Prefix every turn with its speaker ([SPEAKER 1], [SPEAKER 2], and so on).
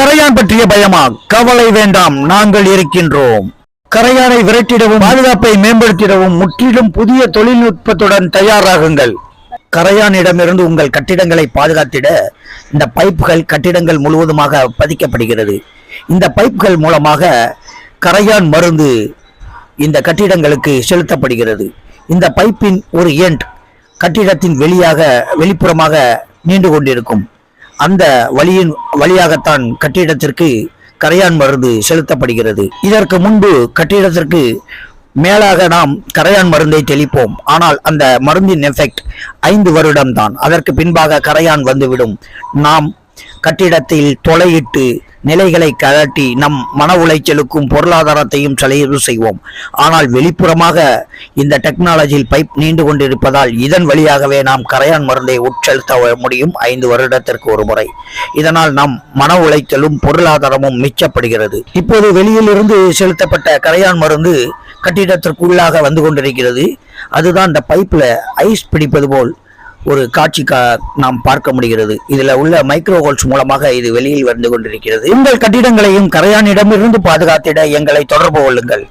[SPEAKER 1] கரையான் பற்றிய பயமா? கவலை வேண்டாம், நாங்கள் இருக்கின்றோம். கரையானை விரட்டிடவும் பாதுகாப்பை மேம்படுத்திடவும் முற்றிலும் புதிய தொழில்நுட்பத்துடன் தயாராகுங்கள். கரையானிடமிருந்து உங்கள் கட்டிடங்களை பாதுகாத்திட இந்த பைப்புகள் கட்டிடங்கள் முழுவதுமாக பதிக்கப்படுகிறது. இந்த பைப்புகள் மூலமாக கரையான் மருந்து இந்த கட்டிடங்களுக்கு செலுத்தப்படுகிறது. இந்த பைப்பின் ஒரு எண்ட் கட்டிடத்தின் வெளிப்புறமாக நீண்டு கொண்டிருக்கும். அந்த வழியாகத்தான் கட்டிடத்திற்கு கரையான் மருந்து செலுத்தப்படுகிறது. இதற்கு முன்பு கட்டிடத்திற்கு மேலாக நாம் கரையான் மருந்தை தெளிப்போம். ஆனால் அந்த மருந்தின் எஃபெக்ட் 5 வருடம் தான். அதற்கு பின்பாக கரையான் வந்துவிடும். நாம் கட்டிடத்தில் தொலையிட்டு நிலைகளை கழட்டி நம் மன உளைச்சலுக்கும் பொருளாதாரத்தையும் செலவு செய்வோம். ஆனால் வெளிப்புறமாக இந்த டெக்னாலஜியில் பைப் நீண்டு கொண்டிருப்பதால் இதன் வழியாகவே நாம் கரையான் மருந்தை உட்செலுத்த முடியும் 5 வருடத்திற்கு ஒரு முறை. இதனால் நம் மன உளைச்சலும் பொருளாதாரமும் மிச்சப்படுகிறது. இப்போது வெளியில் இருந்து செலுத்தப்பட்ட கரையான் மருந்து கட்டிடத்திற்குள்ளாக வந்து கொண்டிருக்கிறது. அதுதான் இந்த பைப்ல ஐஸ் பிடிப்பது போல் ஒரு காட்சி நாம் பார்க்க முடிகிறது. இதுல உள்ள மைக்ரோஹோல்ஸ் மூலமாக இது வெளியில் வந்து கொண்டிருக்கிறது. உங்கள் கட்டிடங்களையும் கரையானிடமிருந்து பாதுகாத்திட எங்களை தொடர்பு கொள்ளுங்கள்.